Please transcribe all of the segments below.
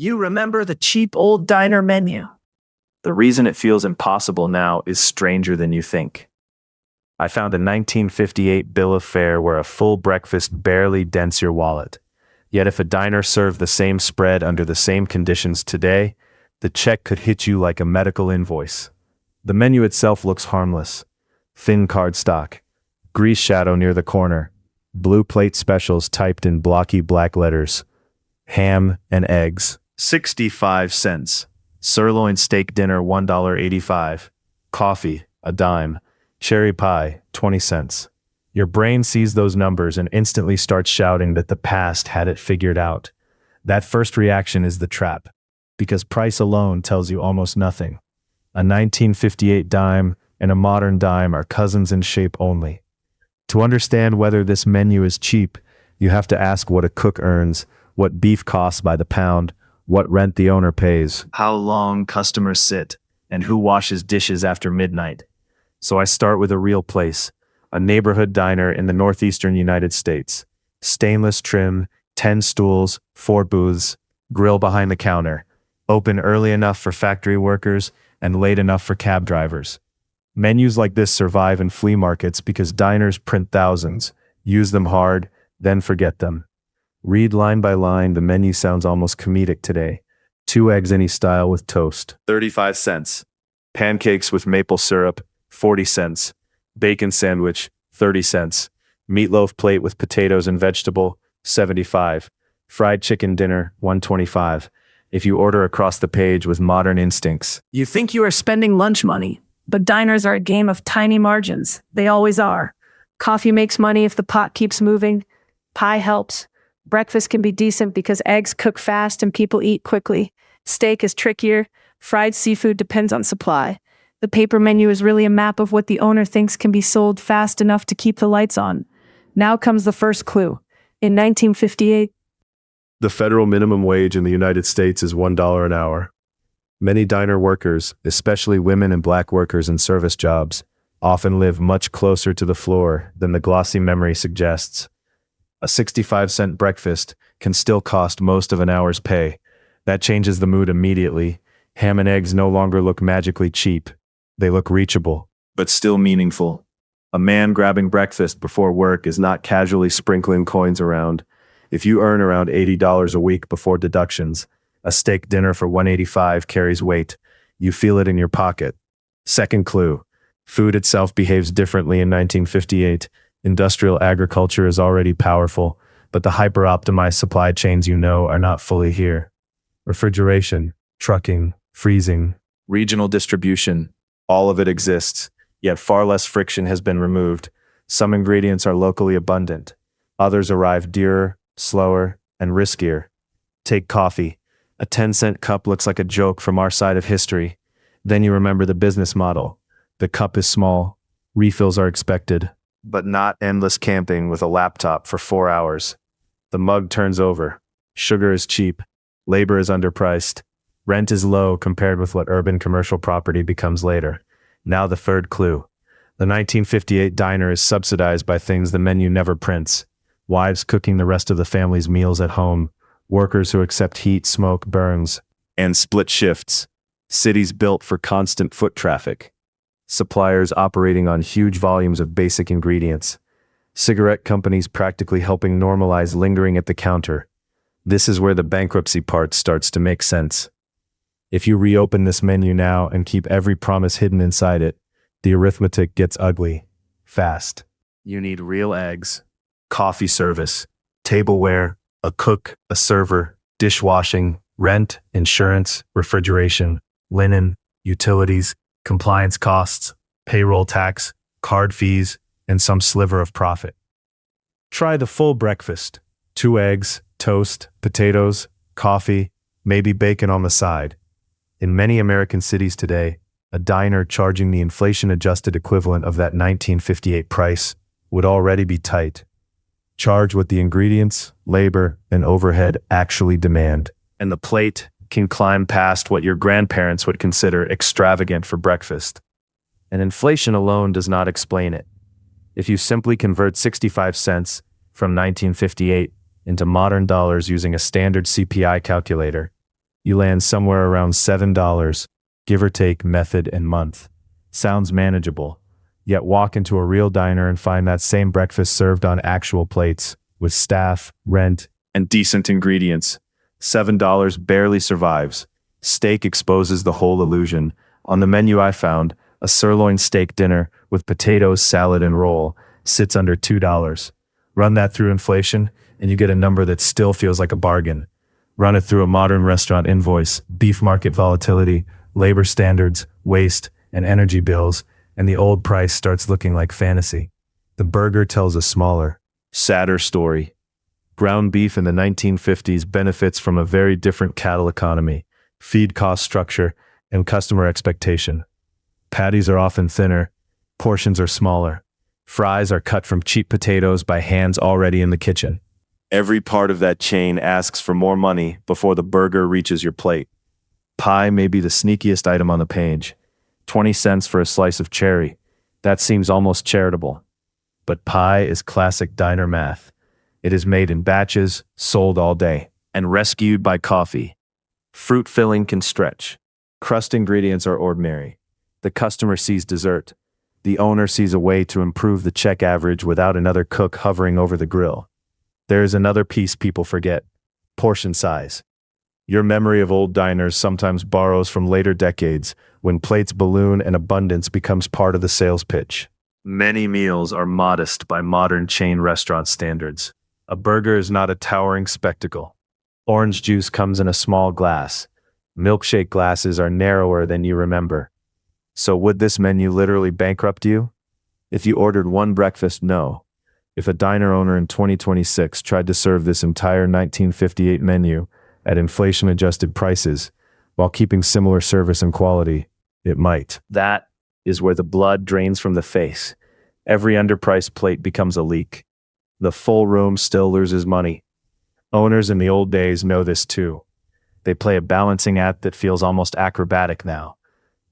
You remember the cheap old diner menu? The reason it feels impossible now is stranger than you think. I found a 1958 bill of fare where a full breakfast barely dents your wallet. Yet if a diner served the same spread under the same conditions today, the check could hit you like a medical invoice. The menu itself looks harmless. Thin cardstock, grease shadow near the corner, blue plate specials typed in blocky black letters. Ham and eggs, 65 cents. Sirloin steak dinner, $1.85. Coffee, a dime. Cherry pie, 20 cents. Your brain sees those numbers and instantly starts shouting that the past had it figured out. That first reaction is the trap, because price alone tells you almost nothing. A 1958 dime and a modern dime are cousins in shape only. To understand whether this menu is cheap, you have to ask what a cook earns, what beef costs by the pound, what rent the owner pays, how long customers sit, and who washes dishes after midnight. So I start with a real place, a neighborhood diner in the northeastern United States. Stainless trim, 10 stools, 4 booths, grill behind the counter, open early enough for factory workers and late enough for cab drivers. Menus like this survive in flea markets because diners print thousands, use them hard, then forget them. Read line by line, the menu sounds almost comedic today. 2 eggs any style with toast, 35 cents. Pancakes with maple syrup, 40 cents. Bacon sandwich, 30 cents. Meatloaf plate with potatoes and vegetable, 75. Fried chicken dinner, 125. If you order across the page with modern instincts. You think you are spending lunch money, but diners are a game of tiny margins. They always are. Coffee makes money if the pot keeps moving. Pie helps. Breakfast can be decent because eggs cook fast and people eat quickly. Steak is trickier. Fried seafood depends on supply. The paper menu is really a map of what the owner thinks can be sold fast enough to keep the lights on. Now comes the first clue. In 1958, the federal minimum wage in the United States is $1 an hour. Many diner workers, especially women and black workers in service jobs, often live much closer to the floor than the glossy memory suggests. A 65-cent breakfast can still cost most of an hour's pay. That changes the mood immediately. Ham and eggs no longer look magically cheap. They look reachable, but still meaningful. A man grabbing breakfast before work is not casually sprinkling coins around. If you earn around $80 a week before deductions, a steak dinner for $185 carries weight. You feel it in your pocket. Second clue. Food itself behaves differently in 1958. Industrial agriculture is already powerful, but the hyper-optimized supply chains are not fully here. Refrigeration, trucking, freezing, regional distribution, all of it exists, yet far less friction has been removed. Some ingredients are locally abundant. Others arrive dearer, slower, and riskier. Take coffee. A 10-cent cup looks like a joke from our side of history. Then you remember the business model. The cup is small. Refills are expected. But not endless camping with a laptop for 4 hours. The mug turns over. Sugar is cheap. Labor is underpriced. Rent is low compared with what urban commercial property becomes later. Now the third clue. The 1958 diner is subsidized by things the menu never prints. Wives cooking the rest of the family's meals at home. Workers who accept heat, smoke, burns, and split shifts. Cities built for constant foot traffic. Suppliers operating on huge volumes of basic ingredients. Cigarette companies practically helping normalize lingering at the counter. This is where the bankruptcy part starts to make sense. If you reopen this menu now and keep every promise hidden inside it, the arithmetic gets ugly, fast. You need real eggs, coffee service, tableware, a cook, a server, dishwashing, rent, insurance, refrigeration, linen, utilities, compliance costs, payroll tax, card fees, and some sliver of profit. Try the full breakfast. 2 eggs, toast, potatoes, coffee, maybe bacon on the side. In many American cities today, a diner charging the inflation-adjusted equivalent of that 1958 price would already be tight. Charge what the ingredients, labor, and overhead actually demand. And the plate can climb past what your grandparents would consider extravagant for breakfast. And inflation alone does not explain it. If you simply convert 65 cents from 1958 into modern dollars using a standard CPI calculator, You land somewhere around $7, give or take method and month. Sounds manageable. Yet walk into a real diner and find that same breakfast served on actual plates, with staff, rent, And decent ingredients. $7 barely survives. Steak exposes the whole illusion. On the menu I found, a sirloin steak dinner with potatoes, salad, and roll sits under $2. Run that through inflation, and you get a number that still feels like a bargain. Run it through a modern restaurant invoice, beef market volatility, labor standards, waste, and energy bills, and the old price starts looking like fantasy. The burger tells a smaller, Sadder story. Ground beef in the 1950s benefits from a very different cattle economy, feed cost structure, and customer expectation. Patties are often thinner, portions are smaller. Fries are cut from cheap potatoes by hands already in the kitchen. Every part of that chain asks for more money before the burger reaches your plate. Pie may be the sneakiest item on the page. 20 cents for a slice of cherry. That seems almost charitable. But pie is classic diner math. It is made in batches, sold all day, and rescued by coffee. Fruit filling can stretch. Crust ingredients are ordinary. The customer sees dessert. The owner sees a way to improve the check average without another cook hovering over the grill. There is another piece people forget: portion size. Your memory of old diners sometimes borrows from later decades, when plates balloon and abundance becomes part of the sales pitch. Many meals are modest by modern chain restaurant standards. A burger is not a towering spectacle. Orange juice comes in a small glass. Milkshake glasses are narrower than you remember. So would this menu literally bankrupt you? If you ordered one breakfast, no. If a diner owner in 2026 tried to serve this entire 1958 menu at inflation-adjusted prices while keeping similar service and quality, it might. That is where the blood drains from the face. Every underpriced plate becomes a leak. The full room still loses money. Owners in the old days know this too. They play a balancing act that feels almost acrobatic now.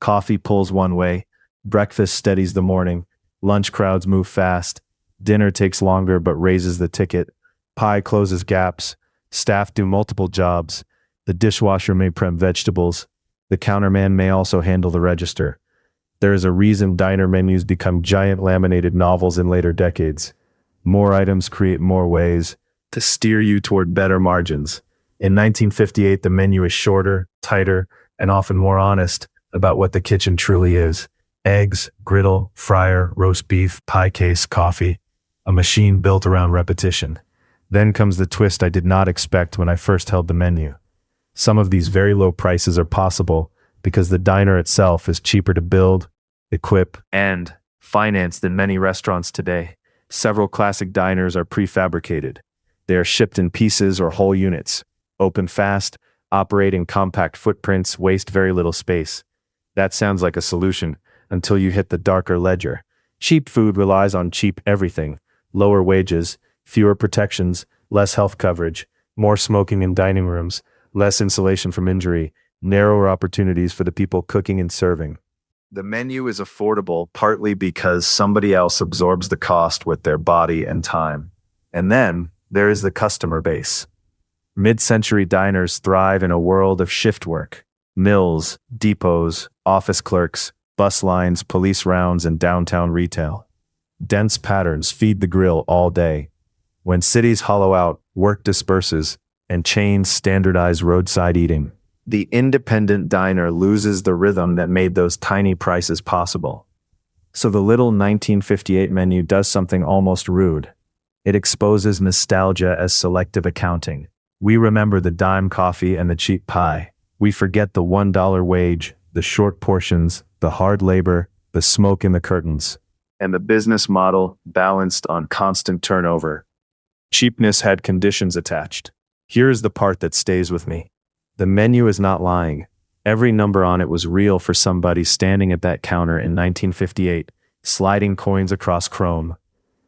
Coffee pulls one way, breakfast steadies the morning, lunch crowds move fast, dinner takes longer but raises the ticket, pie closes gaps, staff do multiple jobs, the dishwasher may prep vegetables, the counterman may also handle the register. There is a reason diner menus become giant laminated novels in later decades. More items create more ways to steer you toward better margins. In 1958, the menu is shorter, tighter, and often more honest about what the kitchen truly is. Eggs, griddle, fryer, roast beef, pie case, coffee. A machine built around repetition. Then comes the twist I did not expect when I first held the menu. Some of these very low prices are possible because the diner itself is cheaper to build, equip, and finance than many restaurants today. Several classic diners are prefabricated. They are shipped in pieces or whole units, open fast, operate in compact footprints, waste very little space. That sounds like a solution until you hit the darker ledger. Cheap food relies on cheap everything: lower wages, fewer protections, less health coverage, more smoking in dining rooms, less insulation from injury, narrower opportunities for the people cooking and serving. The menu is affordable partly because somebody else absorbs the cost with their body and time. And then there is the customer base. Mid-century diners thrive in a world of shift work. Mills, depots, office clerks, bus lines, police rounds, and downtown retail. Dense patterns feed the grill all day. When cities hollow out, work disperses, and chains standardize roadside eating. The independent diner loses the rhythm that made those tiny prices possible. So the little 1958 menu does something almost rude. It exposes nostalgia as selective accounting. We remember the dime coffee and the cheap pie. We forget the $1 wage, the short portions, the hard labor, the smoke in the curtains. And the business model balanced on constant turnover. Cheapness had conditions attached. Here is the part that stays with me. The menu is not lying. Every number on it was real for somebody standing at that counter in 1958, sliding coins across chrome.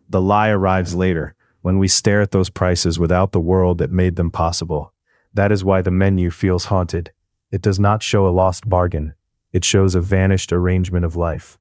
The lie arrives later, when we stare at those prices without the world that made them possible. That is why the menu feels haunted. It does not show a lost bargain. It shows a vanished arrangement of life.